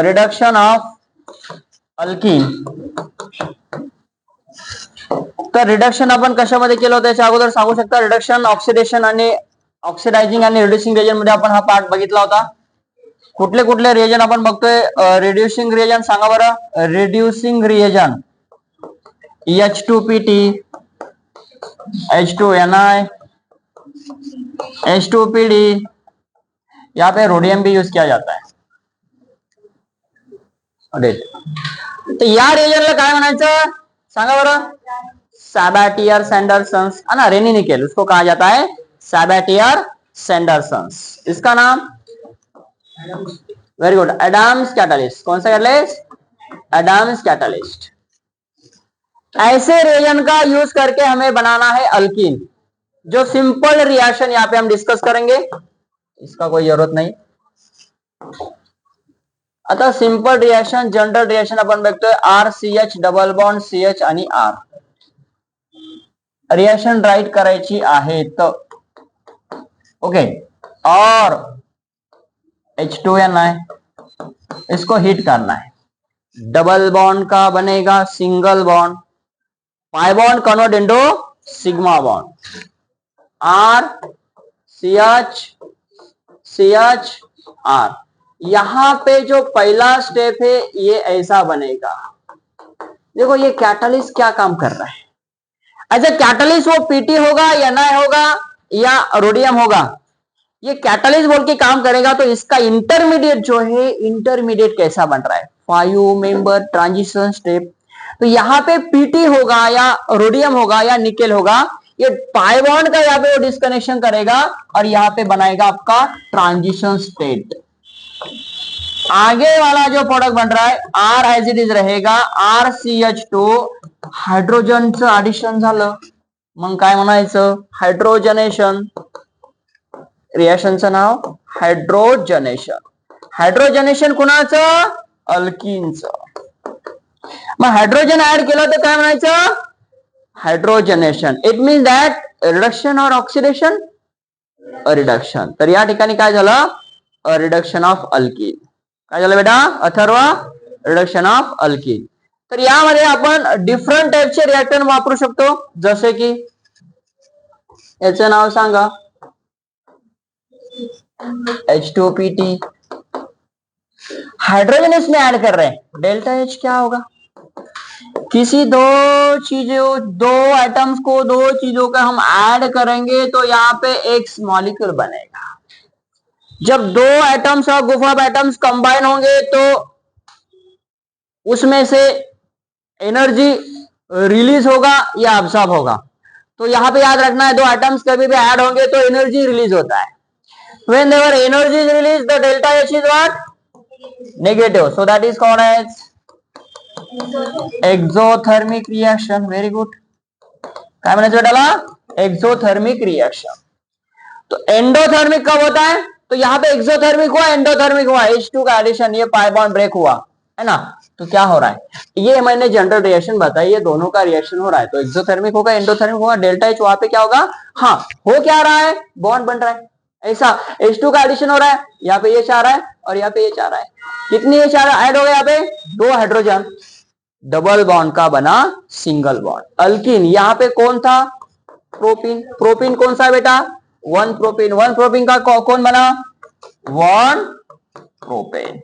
Reduction of alkyne. तर reduction आपण कशामध्ये केलं होतं याच्या अगोदर सांगू शकता. रिडक्शन ऑक्सिडेशन आणि ऑक्सिडायझिंग आणि रिड्युसिंग रिएजन मध्ये आपण हा पार्ट बघितला होता. कुठले कुठले रिएजन आपण बघतोय. रिड्युसिंग रिएजन सांगा बरं. Reducing reagent H2PT, H2Ni, H2PD. यहाँ पे रोडियम भी यूज किया जाता है. तो या रिएजनला काय म्हणायचं सांगा बरं. सैबाटियर सैंडरसन्स है ना. रेनी निकेल उसको कहा जाता है सैबाटियर सैंडरसन्स. इसका नाम वेरी गुड एडम्स कैटालिस्ट. कौन सा कैटालिस्ट. Adams catalyst. ऐसे रिएजन का यूज करके हमें बनाना है अल्कीन. जो सिंपल रिएक्शन यहाँ पे हम डिस्कस करेंगे, इसका कोई जरूरत नहीं. आता सिंपल रिएक्शन जनरल रिएक्शन आपण बघतोय. RCH डबल बॉन्ड CH आणि R. रिएक्शन राइट करायची आहे तर ओके. और H2Ni इसको हिट करना है. डबल बॉन्ड का बनेगा single bond. Pi bond convert into sigma bond. R CH CH R. यहां पे जो पहला स्टेप है ये ऐसा बनेगा. देखो ये कैटालिस्ट क्या काम कर रहा है. अच्छा कैटालिस्ट वो पीटी होगा या ना होगा या रोडियम होगा. ये कैटालिस्ट बोल के काम करेगा. तो इसका इंटरमीडिएट जो है, इंटरमीडिएट कैसा बन रहा है. 5 मेंबर ट्रांजिशन स्टेप. तो यहाँ पे पीटी होगा या रोडियम होगा या निकेल होगा. ये पाई बॉन्ड का यहाँ पे वो डिस्कनेक्शन करेगा और यहाँ पे बनाएगा आपका ट्रांजिशन स्टेट. आगे वाला जो प्रोडक्ट बन रहा है R एज इट इज रहेगा. RCH2 हायड्रोजनचं ऍडिशन झालं. मग काय म्हणायचं हायड्रोजनेशन. रिएक्शनचं नाव हायड्रोजनेशन. हायड्रोजनेशन कुणाचं अल्कीनचं. मग हायड्रोजन ऍड केलं तर काय म्हणायचं हायड्रोजनेशन. इट मीन्स दॅट रिडक्शन और ऑक्सिडेशन रिडक्शन. तर या ठिकाणी काय झालं रिडक्शन ऑफ अल्कीन. काय झालं बेटा अथर्वा रिडक्शन ऑफ अल्कीन. तर यामध्ये आपण डिफरंट टाइपचे रिएक्टंट वापरू शकतो. जसे की याचं नाव सांगा. H2PT. हाइड्रोजन इसमें ऐड कर रहे हैं. डेल्टा H क्या होगा. किसी दो एटम्स को दो चीजों का हम ऐड करेंगे तो यहाँ पे एक मॉलिक्यूल बनेगा. जब दो एटम्स और ग्रुप ऑफ एटम्स कंबाइन होंगे तो उसमें से एनर्जी रिलीज होगा या अब्सॉर्ब होगा. तो यहाँ पे याद रखना है दो एटम्स कभी भी ऐड होंगे तो एनर्जी रिलीज होता है. When their energy is released, the delta H is what? Negative. So that is called as exothermic reaction. Very good. क्या म्हणायचं बेटाला एक्सोथर्मिक रिएक्शन. तो एंडोथर्मिक कब होता है. तो यहाँ पे एक्सोथर्मिक हुआ एंडोथर्मिक हुआ. H2 का एडिशन ये पाई बॉन्ड ब्रेक हुआ है ना. तो क्या हो रहा है ये मैंने जनरल रिएक्शन बताई. ये दोनों का रिएक्शन हो रहा है. तो एक्सोथर्मिक होगा एंडोथर्मिक होगा. डेल्टा H वहां पे क्या होगा. हाँ हो क्या रहा है बॉन्ड बन रहा है ऐसा. H2 का एडिशन हो रहा है. यहाँ पे H आ रहा है और यहाँ पे H आ रहा है. कितनी H ऐड हो गए यहाँ पे 2 हाइड्रोजन. डबल बॉन्ड का बना सिंगल बॉन्ड. अल्कीन यहाँ पे कौन था प्रोपीन. प्रोपीन कौन सा है बेटा 1 प्रोपीन. 1 प्रोपीन का कौन बना 1 प्रोपेन.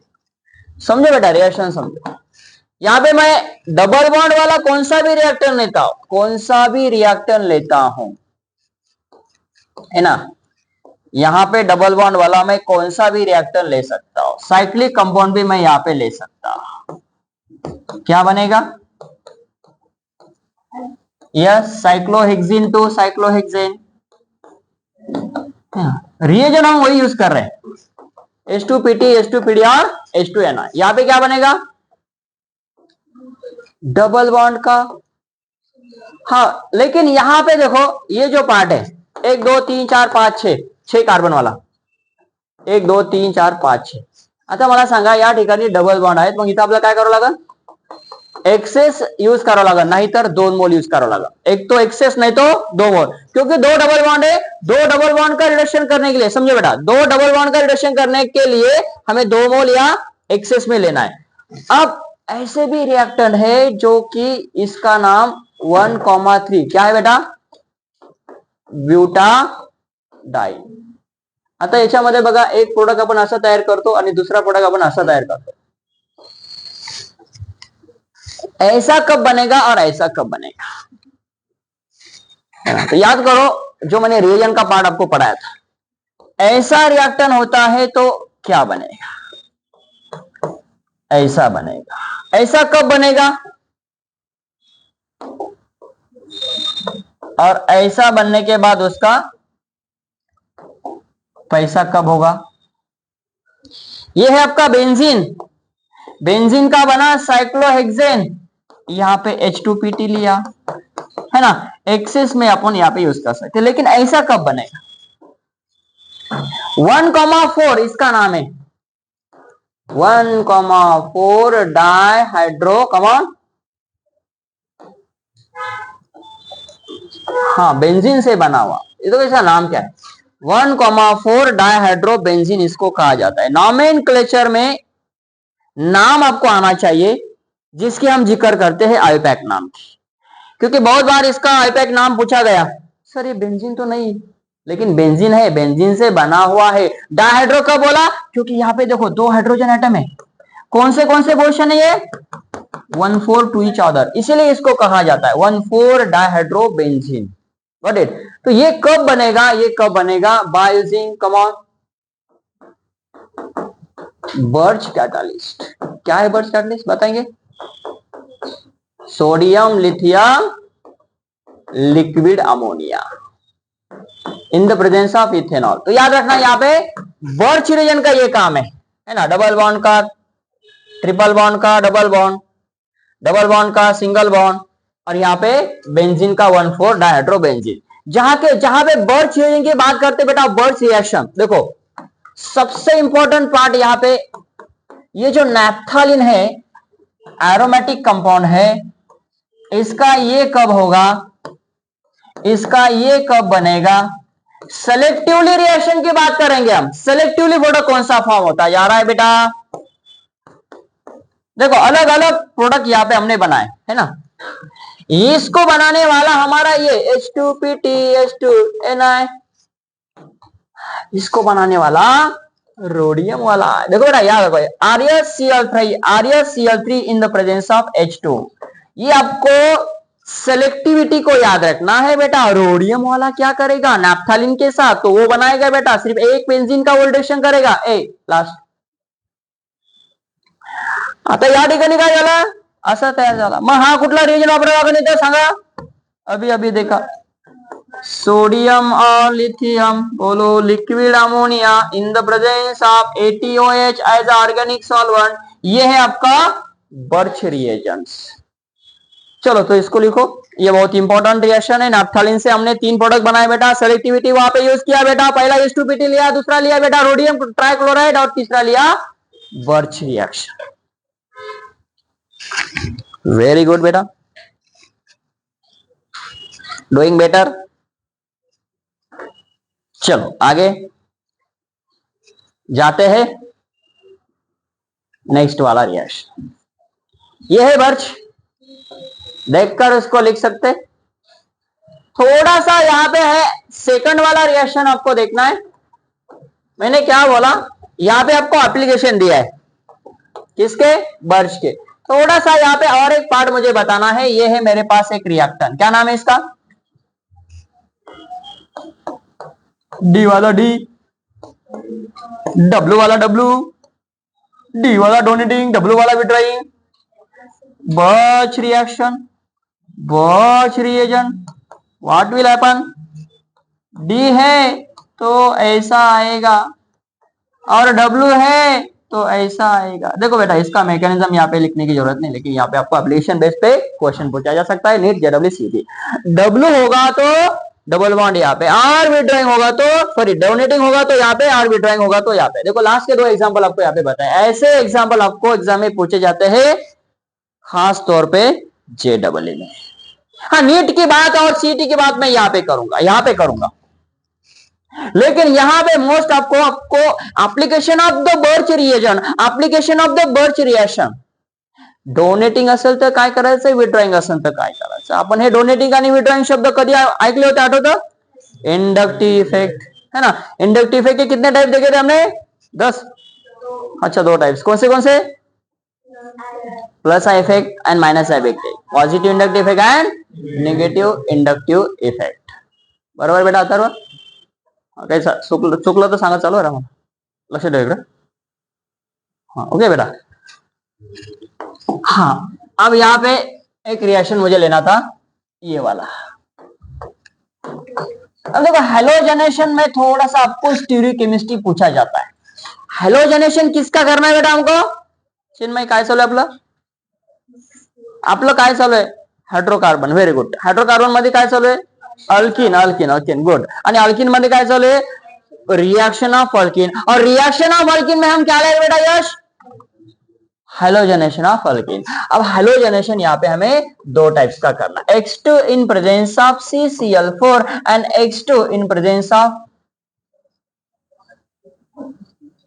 समझो बेटा रिएक्शन समझो. यहाँ पे मैं डबल बॉन्ड वाला कौन सा भी रिएक्टर लेता हूं. कौन सा भी रिएक्टर लेता हूं है ना. यहाँ पे डबल बॉन्ड वाला मैं कौन सा भी रिएक्टर ले सकता हूं. साइक्लिक कंपाउंड भी मैं यहाँ पे ले सकता हूं. क्या बनेगा yes cyclohexene to cyclohexane. Reagent हम वही यूज कर रहे हैं H2PT H2PD और H2Ni. यहाँ पे क्या बनेगा डबल बॉन्ड का. हाँ लेकिन यहाँ पे देखो ये जो पार्ट है 1 2 3 4 5 6 कार्बन वाला 1 2 3 4 5 6. आता मला सांगा या ठिकाणी डबल बॉन्ड आहेत. मग इथं आपल्याला काय करावं लागेल एक्सेस यूज करावं लागेल नाही तर 2 मोल यूज करावं लागेल. एक तो एक्सेस नहीं तो 2 मोल. क्योंकि 2 डबल बॉन्ड है. 2 डबल बॉन्ड का रिडक्शन करने के लिए समझो बेटा 2 डबल बॉन्ड का रिडक्शन करने के लिए हमें 2 मोल या एक्सेस में लेना है। अब ऐसे भी रिएक्टेंट है जो कि इसका नाम 1,3 क्या है बेटा, ब्यूटाडाइन। आता याच्यामध्ये बघा एक प्रोडक्ट आपण असा तयार करतो आणि दुसरा प्रोडक्ट आपण असा तयार करतो। ऐसा कब बनेगा और ऐसा कब बनेगा, तो याद करो जो मैंने रिएजन का पार्ट आपको पढ़ाया था, ऐसा रिएक्टेंट होता है तो क्या बनेगा, ऐसा बनेगा। ऐसा कब बनेगा और ऐसा बनने के बाद उसका पैसा कब होगा। यह है आपका बेंजीन, बेंजीन का बना साइक्लोहेक्सेन, यहां पे H2PT लिया है ना, एक्सेस में अपन यहां पे यूज कर सकते, लेकिन ऐसा कब बनेगा। 1,4 इसका नाम है 1,4 डाइहाइड्रो कमॉन, हाँ बेंजीन से बना हुआ, ये तो इसका नाम क्या है, 1,4 डाइहाइड्रो बेंजीन इसको कहा जाता है। नॉमेनक्लेचर में नाम आपको आना चाहिए जिसकी हम जिक्र करते हैं आईपैक नाम की, क्योंकि बहुत बार इसका आईपैक नाम पूछा गया, सर ये बेंजीन तो नहीं, लेकिन बेंजीन है, बेंजीन से बना हुआ है। डाइहाइड्रो कब बोला, क्योंकि यहाँ पे देखो 2 हाइड्रोजन एटम है, कौन से पोजीशन है ये 1,4 टू ईच अदर, इसीलिए इसको कहा जाता है 1,4 डाइहाइड्रो बेंजीन। Got it. तो ये कब बनेगा, ये कब बनेगा, by using come on birch catalyst. क्या है बर्च कैटालिस्ट बताएंगे, sodium lithium liquid ammonia in the presence of ethanol. तो याद रखना यहाँ पे बर्च रिएजेंट का ये काम है ना, डबल बॉन्ड का, ट्रिपल बॉन्ड का, डबल बॉन्ड का, सिंगल बॉन्ड, और यहाँ पे बेंजीन का 1,4 डाइहाइड्रो बेंजीन। जहां पे बर्च रिएजेंट की बात करते बेटा, बर्च रिएक्शन देखो सबसे इंपॉर्टेंट पार्ट यहाँ पे, ये जो नैप्थालिन है एरोमेटिक कंपाउंड है, इसका ये कब होगा, इसका ये कब बनेगा। सेलेक्टिवली रिएक्शन की बात करेंगे हम, सेलेक्टिवली प्रोडक्ट कौन सा फॉर्म होता जा रहा है बेटा, देखो अलग अलग प्रोडक्ट यहाँ पे हमने बनाए है ना, इसको बनाने वाला हमारा ये H2PT H2Ni, इसको बनाने वाला रोडियम वाला, देखो बेटा याद रखो ReCl3 in the presence of H2, ये आपको सेलेक्टिविटी को याद रखना है बेटा। रोडियम वाला क्या करेगा नैप्थालिन के साथ, तो वो बनाएगा बेटा सिर्फ एक बेंजीन का ओल्डेशन करेगा ए लास्ट। आता या ठिकाणी काय झालं, असं तयार झाला। मग हा कुठला रिएजन वापरावा का नाही ते सांगा, अभी देखा सोडियम और लिथियम, बोलो liquid ammonia in the presence of ATOH as organic solvent, ये है आपका बर्च रिएजेंट्स। चलो तो इसको लिखो, ये बहुत इंपॉर्टेंट रिएक्शन है। नैप्थालिन से हमने 3 प्रोडक्ट बनाए बेटा, सेलेक्टिविटी वहां पे यूज किया बेटा, पहला H2PT लिया, दूसरा लिया बेटा रोडियम ट्राइक्लोराइड, और तीसरा लिया बर्च रिएक्शन। वेरी गुड बेटा, डूइंग बेटर। चलो आगे जाते हैं, नेक्स्ट वाला रिएक्शन, ये है बर्च, देखकर उसको लिख सकते। थोड़ा सा यहां पे है सेकंड वाला रिएक्शन आपको देखना है। मैंने क्या बोला, यहां पे आपको एप्लीकेशन दिया है किसके, बर्च के। थोड़ा सा यहां पे और एक पार्ट मुझे बताना है, ये है मेरे पास एक रिएक्टेंट, क्या नाम है इसका, डी वाला डी, डब्ल्यू वाला डब्ल्यू, डी वाला डोनेटिंग, डब्ल्यू वाला withdrawing, birch reaction, birch reagent, what will happen, D है तो ऐसा आएगा और डब्ल्यू है तो ऐसा आएगा। देखो बेटा इसका मैकेनिज्म यहाँ पे लिखने की जरूरत नहीं, लेकिन यहाँ पे आपको एप्लीकेशन बेस पे क्वेश्चन पूछा जा सकता है, नीट JEE। डब्ल्यू होगा तो डबल बॉन्ड यहाँ पे, आर विड्रॉइंग होगा तो सॉरी डोनेटिंग होगा तो यहाँ पे, आर विड्रॉइंग होगा तो यहाँ पे। देखो लास्ट के 2 एग्जाम्पल आपको यहाँ पे बताए, ऐसे एग्जाम्पल आपको एग्जाम में पूछे जाते हैं, खास तौर पे JEE में। हाँ नीट की बात और CET की बात मैं यहाँ पे करूंगा, लेकिन यहां पे मोस्ट आपको application of the birch reagent, application of the birch reaction, donating असेल तर काय करायचं, विड्रॉइंग असेल तर काय करायचं. आपण हे डोनेटिंग आणि विड्रॉइंग शब्द कधी ऐकले होते आठवतं? इंडक्टिव इफेक्ट है ना. इंडक्टिव इफेक्ट के कितने टाइप देखे थे हमने? 10. अच्छा, 2 टाइप्स. कौन से? Plus effect and minus effect. Positive inductive effect and negative inductive effect. बरोबर बेटा अथर्व? काही चुकलं तर सांगा, चालू राहा, लक्ष ठेव इकडे. हाँ ओके बेटा. हाँ अब यहाँ पे एक रिएक्शन मुझे लेना था, ये वाला. अब देखो हेलोजनेशन में थोड़ा सा आपको स्टीरियोकेमिस्ट्री पूछा जाता है. हेलोजनेशन किसका करना है बेटा हमको? चिन्मय काय चालू आहे आपलं? आपलं काय चालू आहे? हायड्रोकार्बन. Very good. हायड्रोकार्बन मध्ये काय चालू आहे? अल्किन. Alkyne alkyne good. आणि अल्किन मध्ये काय चालू आहे? Reaction of alkyne. और रिएक्शन ऑफ अल्किन में हम क्या ले बेटा यश? Halogenation of alkyne. अब हेलोजनेशन यहाँ पे हमें 2 टाइप्स का करना. X2 in presence of CCl4 and X2 in presence of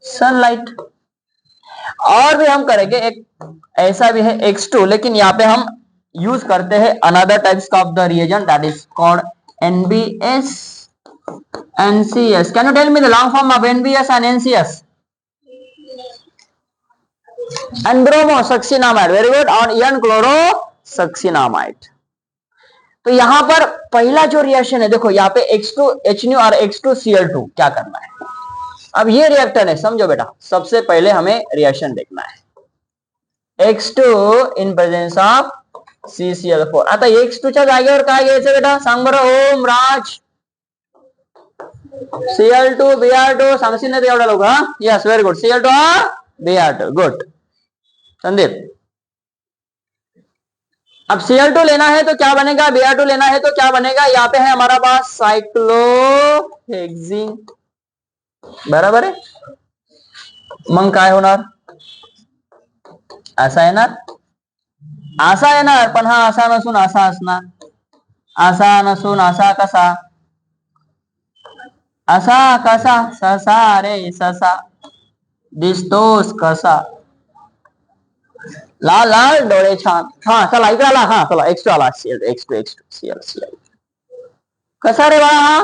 sunlight. और भी हम करेंगे, एक ऐसा भी है X2, लेकिन यहाँ पे हम यूज करते हैं another types of the reagent that is called NBS NCS. Can you tell me the long form of NBS and NCS? and bromosuccinamide. Very good. और n क्लोरोसक्सिनामाइड. तो यहां पर पहला जो रिएक्शन है, देखो यहाँ पे X2HNO और X2Cl2 क्या करना है. अब ये रिएक्टर है, समझो बेटा. सबसे पहले हमें रिएक्शन देखना है. X2 in presence of CCl4. आता X2 च्या जागेवर काय घ्यायचं बेटा, सांग बरं ओम राज. Cl2 Br2 सांगशील नाही एवढा लोक. हा yes very good. Cl2 Br2 good. Sandeep, अब Cl2 लेना है तो क्या बनेगा, Br2 लेना है तो क्या बनेगा. यहाँ पे है हमारा पास सायक्लोहेक्सिन. बराबर आहे. मग काय होणार, असा येणार, असा येणार, पण हा असा नसून असा असणार. असा नसून असा कसा, असा कसा, ससा रे ससा, दिसतोस कसा, लाल लाल डोळे छान. हा चला इकडे आला. हा चला X2 आला. X2 Cl कसा रे बाळा हा,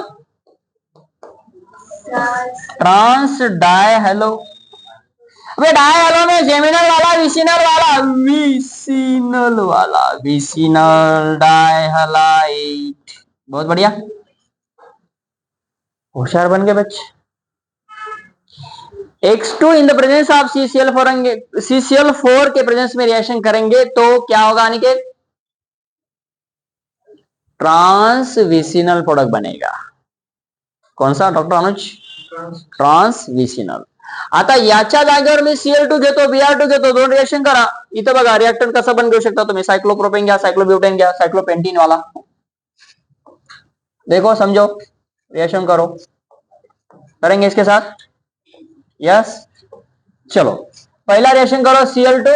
ट्रांस डाय हेलो. अबे डाय हेलो में जेमिनल वाला, विसिनल वाला, विसिनल वाला, विसिनल डाय हलाइट. बहुत बढ़िया, होशियार बन गए बच्चे. X2 in the presence of CCl4 के प्रेजेंस में रिएक्शन करेंगे तो क्या होगा अनिकेत? ट्रांसविसिनल प्रोडक्ट बनेगा. कौन सा डॉक्टर अनुज? ट्रांसविसिनल. आता याच्या जागेवर मी Cl2 घेतो, Br2 घेतो, 2 रिएक्शन करा. इथं बघा रिएक्टंट कसा बन घेऊ शकता तुम्ही. सायक्लोप्रोपेन घ्या, सायक्लोब्युटेन घ्या, सायक्लोपेंटीन वाला. देखो समझो, रिएक्शन करो. करेंगे इसके साथ. यस चलो पहला रिएक्शन करो. Cl2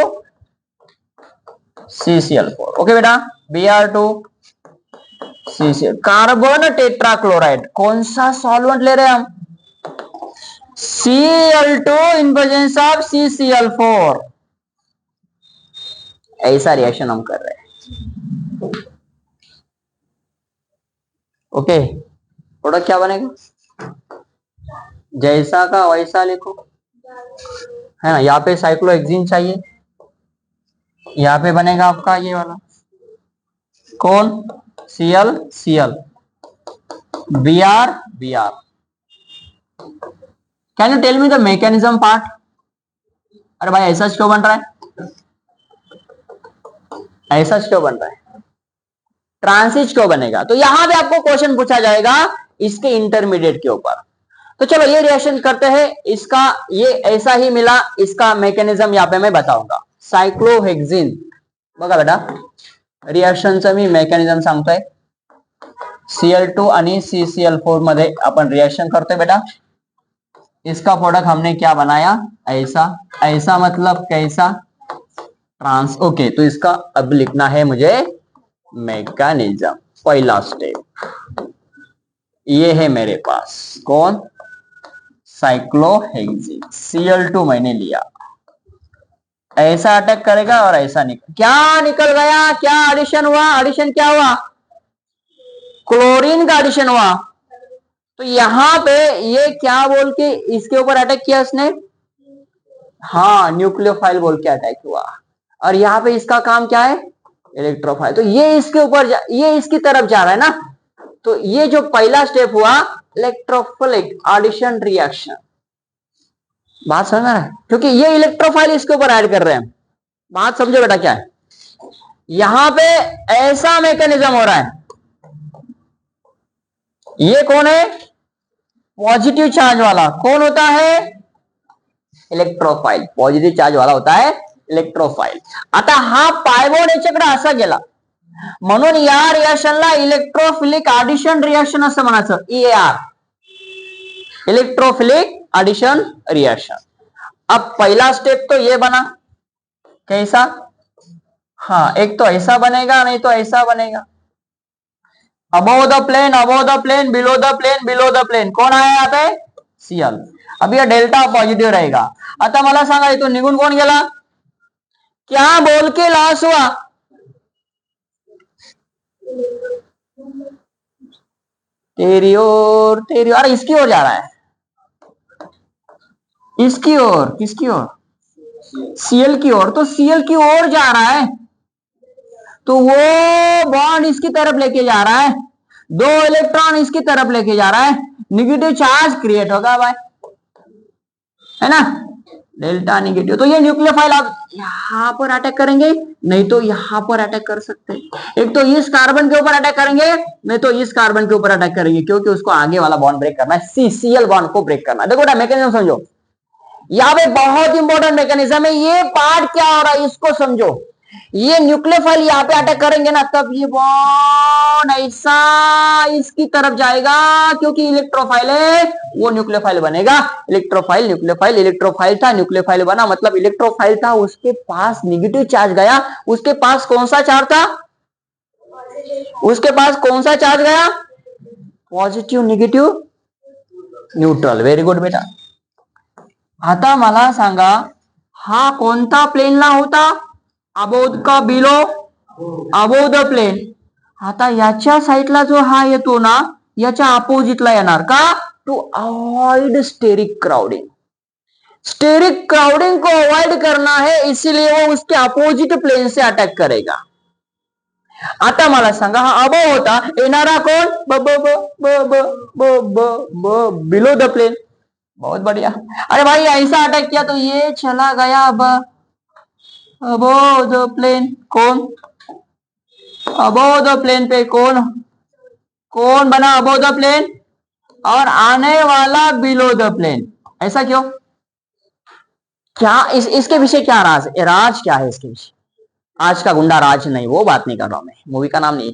CCl4. ओके बेटा. Br2 CCl. Carbon tetrachloride. कौन सा सॉल्वेंट ले रहे हैं हम? Cl2 in presence of CCl4. ऐसा रिएक्शन हम कर रहे हैं. ओके प्रोडक्ट क्या बनेगा, जैसा का वैसा लिखो, है ना. यहाँ पे साइक्लोहेक्सिन चाहिए, यहाँ पे बनेगा आपका ये वाला. कौन? Cl Cl, Br Br. Can you tell me the mechanism part. अरे भाई ऐसा क्यों बन रहा है, ऐसा क्यों बन रहा है, ट्रांसिट क्यों बनेगा. तो यहां पे आपको क्वेश्चन पूछा जाएगा इसके इंटरमीडिएट के ऊपर. तो चलो ये रिएक्शन करते हैं. इसका ये ऐसा ही मिला, इसका मैकेनिज्म यहाँ पे मैं बताऊंगा. सायक्लोहेक्सिन बघा बेटा, रिएक्शनचं मी मैकेनिज्म सांगतोय. Cl2 आणि CCl4 मध्ये अपन रिएक्शन करते बेटा. इसका प्रोडक्ट हमने क्या बनाया, ऐसा. ऐसा मतलब कैसा, ट्रांस. ओके तो इसका अब लिखना है मुझे मैकेनिज्म. पहला स्टेप ये है मेरे पास कौन, साइक्लोहेक्सिन, Cl2 मैंने लिया, ऐसा अटैक करेगा और ऐसा क्या निकल गया, क्या एडिशन हुआ, एडिशन क्या हुआ, क्लोरीन का एडिशन हुआ। तो यहां पे ये क्या बोल के इसके ऊपर अटैक किया इसने, हाँ न्यूक्लियोफाइल बोल के अटैक हुआ, और यहाँ पे इसका काम क्या है, इलेक्ट्रोफाइल। तो ये इसके ऊपर ये इसकी तरफ जा रहा है ना, तो ये जो पहला स्टेप हुआ इलेक्ट्रोफिलिक एडिशन रिएक्शन, बात समझ रहा है, क्योंकि ये इलेक्ट्रोफाइल इसके ऊपर ऐड कर रहे हैं। बात समझो बेटा क्या है, यहां पे ऐसा मैकेनिज्म हो रहा है, ये कौन है, पॉजिटिव चार्ज वाला कौन होता है, इलेक्ट्रोफाइल, पॉजिटिव चार्ज वाला होता है इलेक्ट्रोफाइल। आता हा पायबोर्ड याच्याकडे असा गेला, म्हणून या रिएक्शनला इलेक्ट्रोफिलिक एडिशन रिएक्शन असं म्हणायचं, EAR, इलेक्ट्रोफिलिक एडिशन रिएक्शन। अब पहला स्टेप तो ये बना, कैसा, हाँ एक तो ऐसा बनेगा नहीं तो ऐसा बनेगा, above the plane, above the plane, below the plane, below the plane, कौन आया यहाँ पे, Cl। अब यह डेल्टा पॉझिटिव्ह रहेगा। आता मला सांगा इथून निघून कोण गेला, क्या बोल के लॉस हुआ, तेरी ओर, तेरी, अरे इसकी ओर जा रहा है, इसकी ओर, किसकी ओर, Cl की ओर, तो Cl की ओर जा रहा है, तो वो बॉन्ड इसकी तरफ लेके जा रहा है, दो इलेक्ट्रॉन इसकी तरफ लेके जा रहा है, निगेटिव चार्ज क्रिएट होगा भाई, है ना, डेल्टा निगेटिव। तो ये न्यूक्लियोफाइल आप यहां पर अटैक करेंगे, नहीं तो यहां पर अटैक कर सकते हैं, एक तो इस कार्बन के ऊपर अटैक करेंगे, नहीं तो इस कार्बन के ऊपर अटैक करेंगे, क्योंकि उसको आगे वाला बॉन्ड ब्रेक करना है, CCl बॉन्ड को ब्रेक करना है। देखो मैकेनिज्म समझो, यहाँ पे बहुत इंपॉर्टेंट मैकेनिज्म है, ये पार्ट क्या हो रहा है इसको समझो। ये न्यूक्लियोफाइल यहाँ पे अटैक करेंगे ना, तब ये बॉन्ड ऐसा इसकी तरफ जाएगा, क्योंकि इलेक्ट्रोफाइल है, वो न्यूक्लियोफाइल बनेगा, इलेक्ट्रोफाइल न्यूक्लियोफाइल, इलेक्ट्रोफाइल था न्यूक्लियोफाइल बना, मतलब इलेक्ट्रोफाइल था, उसके पास निगेटिव चार्ज गया, उसके पास कौन सा चार्ज था, उसके पास कौन सा चार्ज गया, positive, negative, neutral. Very good बेटा। आता मला सांगा हा कोणता प्लेनला होता, अबोव का बिलो, अबोव द प्लेन। आता याच्या साईडला जो हा येतो ना, याच्या अपोजिटला येणार का, to avoid steric crowding, steric crowding को अवॉइड करना है, इसीलिए वो उसके अपोजिट प्लेन से अटैक करेगा। आता मला सांगा हा अबोव होता, येणारा कोण, ब ब ब ब ब ब ब बिलो द प्लेन, बहुत बढ़िया। अरे भाई ऐसा अटैक किया तो ये चला गया अब अबोव द प्लेन, कौन, अबोव द प्लेन पे कौन, कौन बना अबोव द प्लेन, और आने वाला बिलो द प्लेन। ऐसा क्यों, क्या इसके पीछे क्या राज है, राज क्या है इसके पीछे, आज का गुंडा राज नहीं, वो बात नहीं कर रहा हूं मैं, मूवी का नाम नहीं,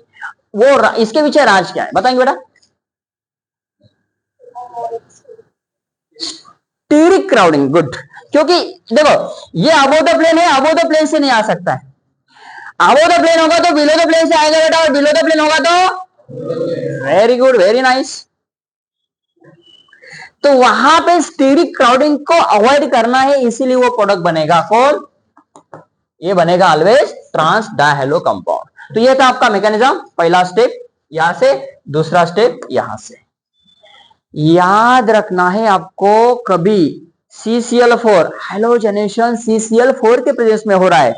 वो इसके पीछे राज क्या है बताएंगे बेटा, स्टीरिक क्राउडिंग, गुड। क्योंकि देखो ये अबोव द प्लेन है, अबोव द प्लेन से नहीं आ सकता है, अबोव द प्लेन होगा तो बिलो द प्लेन से आएगा बेटा, और बिलो द प्लेन होगा तो, वेरी गुड, वेरी नाइस। तो वहां पे स्टीरिक क्राउडिंग को अवॉइड करना है, इसीलिए वो प्रोडक्ट बनेगा कौन, ये बनेगा ऑलवेज ट्रांस डायहेलो कंपाउंड। तो ये था आपका मैकेनिज्म, पहला स्टेप यहां से, दूसरा स्टेप यहां से। याद रखना है आपको, कभी CCl4 हैलोजनेशन CCl4 के प्रेजेंस में हो रहा है,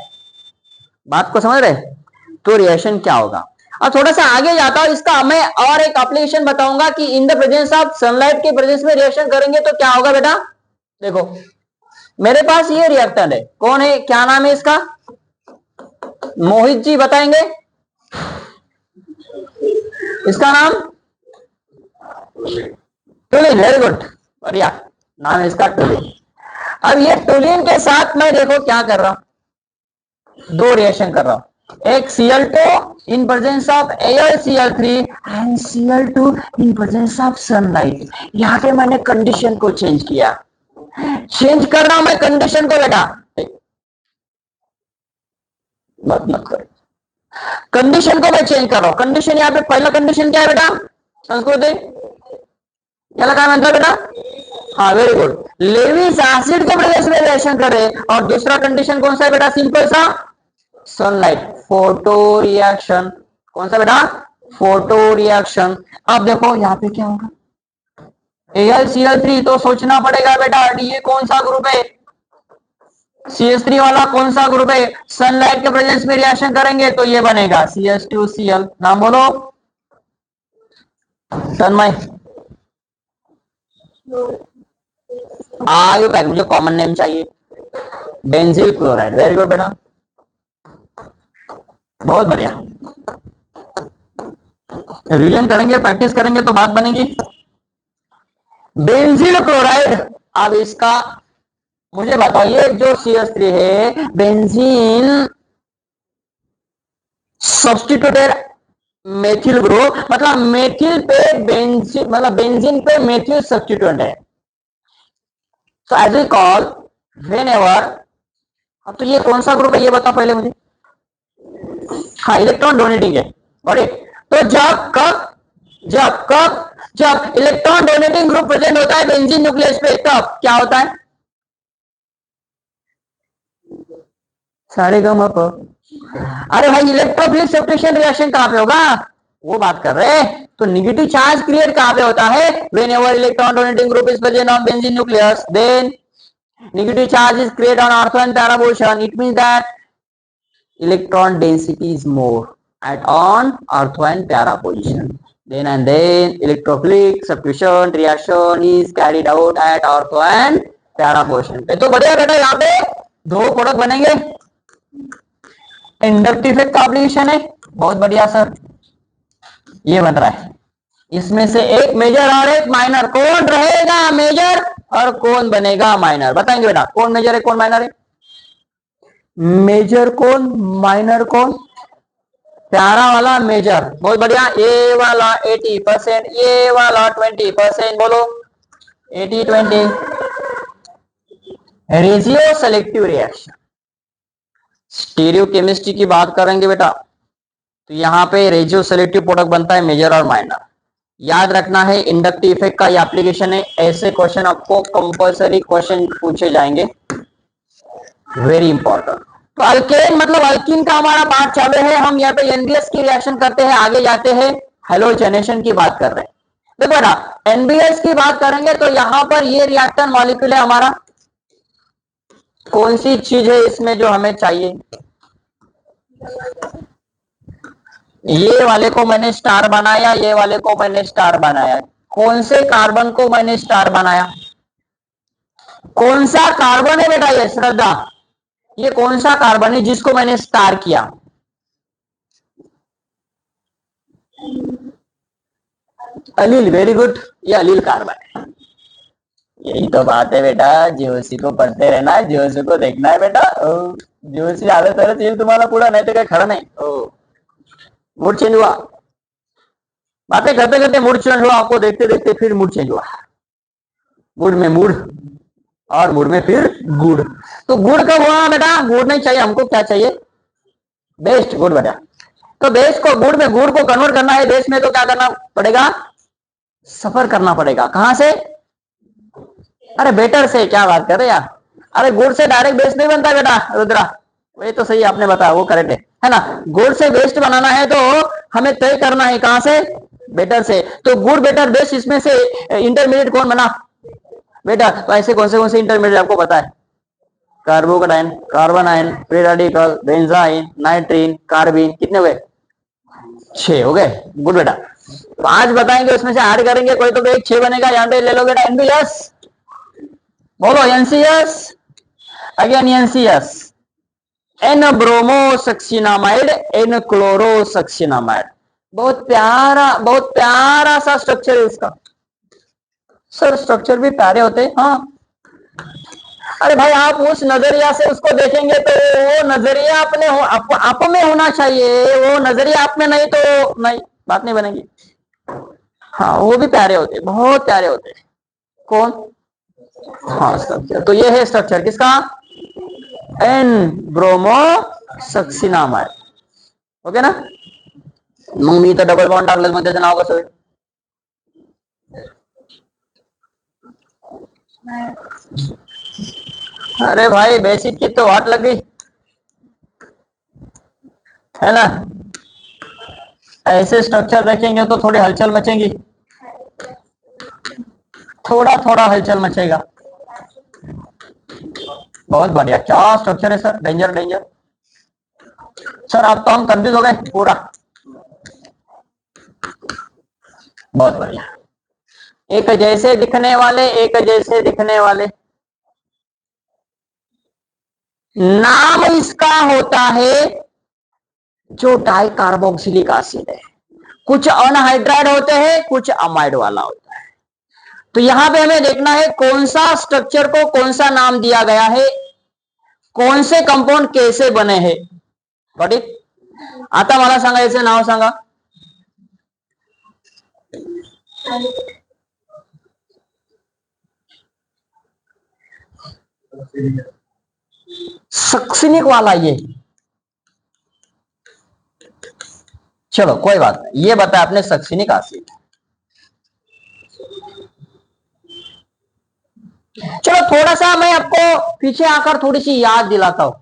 बात को समझ रहे, तो रिएक्शन क्या होगा। अब थोड़ा सा आगे जाता हूं, इसका मैं और एक एप्लीकेशन बताऊंगा कि इन द प्रेजेंस ऑफ सनलाइट के प्रेजेंस में रिएक्शन करेंगे तो क्या होगा बेटा। देखो मेरे पास ये रिएक्टर है, कौन है, क्या नाम है इसका, मोहित जी बताएंगे इसका नाम, टुलिन, वेरी गुड, बढ़िया नाम है इसका टुलिन। अब ये टुलिन के साथ मैं देखो क्या कर रहा हूं, दो रिएक्शन कर रहा हूं, एक Cl2 in presence of AlCl3 and Cl2 in presence of sunlight. यहां पे मैंने कंडीशन को चेंज किया, चेंज कर रहा हूं मैं कंडीशन को बेटा, मत कर, कंडीशन को मैं चेंज कर रहा हूं। कंडीशन यहाँ पे पहला कंडीशन क्या है बेटा, संस्कृति याला काय म्हणतात बेटा? हाँ वेरी गुड, लेविस एसिड के प्रेजेंस में रिएक्शन करे। और दूसरा कंडीशन कौन सा है बेटा? सिंपल सा, सनलाइट, फोटो रिएक्शन। कौन सा बेटा? Photo reaction. अब देखो यहाँ पे क्या होगा, AlCl3, तो सोचना पड़ेगा बेटा ये कौन सा ग्रुप है? CH3 वाला कौन सा ग्रुप है? सनलाइट के प्रेजेंस में रिएक्शन करेंगे तो ये बनेगा CH2Cl। नाम बोलो तन्मय। आगे मुझे कॉमन नेम चाहिए, बेंजील क्लोराइड। वेरी गुड बेटा, बहुत बढ़िया। रिविजन करेंगे, प्रैक्टिस करेंगे तो बात बनेगी। Benzyl chloride. अब इसका मुझे बताइए, जो CH3 है, बेंजीन सब्स्टिट्यूटेड मेथिल ग्रुप, मतलब मेथिल पे बेंजीन, मतलब बेंजीन पे मेथिल सब्स्टिट्यूएंट है। So as we call whenever. अब तो ये कौन सा ग्रुप है ये बताओ पहले मुझे। हाँ, इलेक्ट्रॉन डोनेटिंग है। और तो जब इलेक्ट्रॉन डोनेटिंग ग्रुप प्रेजेंट होता है बेंजीन न्यूक्लियस पे, तब क्या होता है? सारे गम अप। अरे भाई, इलेक्ट्रोफिलिक सब्स्टिट्यूशन रिएक्शन कहां पे होगा, वो बात कर रहे हैं। तो नेगेटिव चार्ज क्रिएट कहां पे होता है? Whenever electron donating group is present on benzene nucleus, then negative charge is created on ortho and para position. It means that electron density is more at on ortho and para position. Then and then electrophilic substitution reaction is carried out at ortho and para position. तो बढ़िया बेटा, यहाँ पे दो product बनेंगे। Inductive effect का application है, बहुत बढ़िया सर। ये बन रहा है, इसमें से एक मेजर और एक माइनर। कौन रहेगा मेजर और कौन बनेगा माइनर? बताएंगे बेटा, कौन मेजर है कौन माइनर है? मेजर कौन, माइनर कौन? प्यारा वाला मेजर, बहुत बढ़िया। ये वाला 80%, ये वाला 20%। बोलो 80-20। रेजियो सेलेक्टिव रिएक्शन, स्टीरियो केमिस्ट्री की बात करेंगे बेटा, तो यहाँ पे रेजियो सेलेक्टिव प्रोडक्ट बनता है मेजर और माइनर। याद रखना है, इंडक्टिव इफेक्ट का ये एप्लीकेशन है। ऐसे क्वेश्चन आपको कंपलसरी क्वेश्चन पूछे जाएंगे, वेरी इंपॉर्टेंट। तो अल्केन मतलब अल्कीन का हमारा पार्ट चालू है। हम यहाँ पे एनबीएस की रिएक्शन करते हैं, आगे जाते हैं हेलोजनेशन की बात कर रहे हैं। देखो बेटा, एनबीएस की बात करेंगे तो यहाँ पर ये रिएक्टर मॉलिक्यूल है हमारा। कौन सी चीज है इसमें जो हमें चाहिए? ये वाले को मैंने स्टार बनाया, ये वाले को मैंने स्टार बनाया। कौन से कार्बन को मैंने स्टार बनाया? कौन सा कार्बन है बेटा ये श्रद्धा? ये कौन सा कार्बन है जिसको मैंने स्टार किया? अलील, वेरी गुड, ये अलील कार्बन है। यही तो बात है बेटा, जीओसी को पढ़ते रहना, जीओसी को देखना है बेटा। जीओसी आधे तरह चाहिए तुम्हारा पूरा, नहीं तो क्या खड़ा नहीं। मूड चेंज हुआ, बातें करते करते मूड चेंज हुआ, आपको देखते देखते फिर मूड चेंज हुआ। गुड़ में मूड और मूड में फिर गुड़। तो गुड़ कब हुआ बेटा? गुड़ नहीं चाहिए हमको, क्या चाहिए? बेस्ट, गुड़ बेटा। तो बेस्ट को गुड़ में, गुड़ को कन्वर्ट करना है बेस्ट में, तो क्या करना पड़ेगा? सफर करना पड़ेगा। कहां से? अरे बेटर से। क्या बात कर रहे यार? अरे गुड़ से डायरेक्ट बेस्ट नहीं बनता बेटा रुद्रा, वही तो सही आपने बताया, वो करेक्ट है ना। गुड़ से बेस्ट बनाना है तो हमें तय करना है कहां से? बेटर से। तो गुड़ बेटर बेस्ट, इसमें से इंटरमीडिएट कौन बना बेटा? तो ऐसे कौन से इंटरमीडिएट आपको पता है? Carbocation, carbon ion, free radical, benzyne, nitrene, carbene. कितने हुए? 6 हो गए। गुड बेटा। तो आज बताएंगे, उसमें से ऐड करेंगे कोई तो एक 6 बनेगा। यहाँ पे ले लो बेटा एनबीएस, बोलो NCS, again NCS, N bromosuccinimide, N chlorosuccinimide. बहुत प्यारा सा स्ट्रक्चर है इसका। सर स्ट्रक्चर भी प्यारे होते हैं, हाँ। अरे भाई, आप उस नजरिया से उसको देखेंगे तो वो नजरिया अपने आप में होना चाहिए, वो नजरिया आप में नहीं तो नहीं, बात नहीं बनेगी। हाँ, वो भी प्यारे होते, बहुत प्यारे होते। कौन? हाँ, स्ट्रक्चर। तो ये है स्ट्रक्चर किसका? N bromosuccinimide. ओके ना? मग मी तर डबल बॉन्ड टाकलं, मग त्याचं नाव कसं? अरे भाई बेसिक की तो वाट लग गई है ना। ऐसे स्ट्रक्चर देखेंगे तो थोड़ी हलचल मचेगी, थोड़ा थोड़ा हलचल मचेगा। बहुत बढ़िया, क्या स्ट्रक्चर है सर, डेंजर डेंजर। सर आप तो हम कंफ्यूज हो गए पूरा। बहुत बढ़िया, एक जैसे दिखने वाले, एक जैसे दिखने वाले। नाम इसका होता है जो डाई कार्बोक्सिलिक एसिड है। कुछ अनहाइड्राइड होते हैं, कुछ अमाइड वाला होता है। तो यहां पे हमें देखना है कौन सा स्ट्रक्चर को कौन सा नाम दिया गया है, कौन से कंपाउंड कैसे बने हैं। Got it. आता मला सांगा, याचे नाव सांगा। सक्सिनिक वाला ये, चलो कोई बात नहीं, ये बताया आपने सक्सिनिक एसिड। चलो थोड़ा सा मैं आपको पीछे आकर थोड़ी सी याद दिलाता हूं,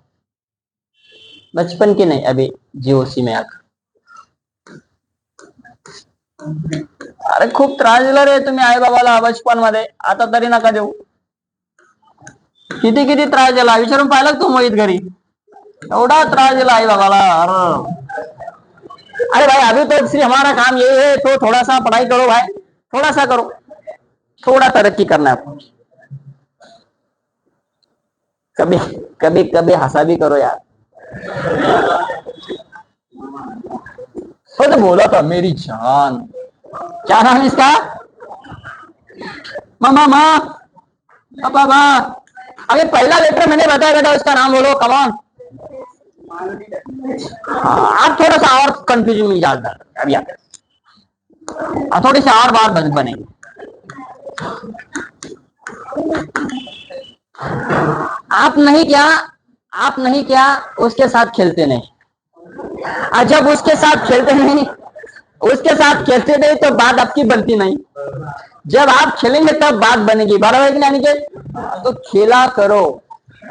बचपन की नहीं, अभी जीओसी में आकर। अरे खूप त्रास दिला रे तुम्ही आई बाबाला बचपन मध्ये, आता तरी नका देऊ। किती किती त्रास दिला विचारून पाहिलं तू मोहित घरी, एवढा त्रास दिला आई बाबाला। अरे भाई अभी तो सिर्फ हमारा काम ये है, तो थोड़ा सा पढ़ाई करो भाई, थोड़ा सा करो, थोड़ा तरक्की करना है आपको। कभी कभी कभी हंसा भी करो यार। तो बोला था मेरी जान, क्या नाम है इसका, मामा माँ पापा। अभी पहला लेटर मैंने बताया बेटा, उसका नाम बोलो, कमान। आप थोड़ा सा और कंफ्यूजन में डाल अभी आप थोड़ी सी और बात बनेगी। आप नहीं क्या उसके साथ खेलते नहीं, जब उसके साथ खेलते नहीं, उसके साथ खेलते नहीं तो बात आपकी बनती नहीं, जब आप खेलेंगे तब बात बनेगी। बराबर है कि नहीं? तो खेला करो,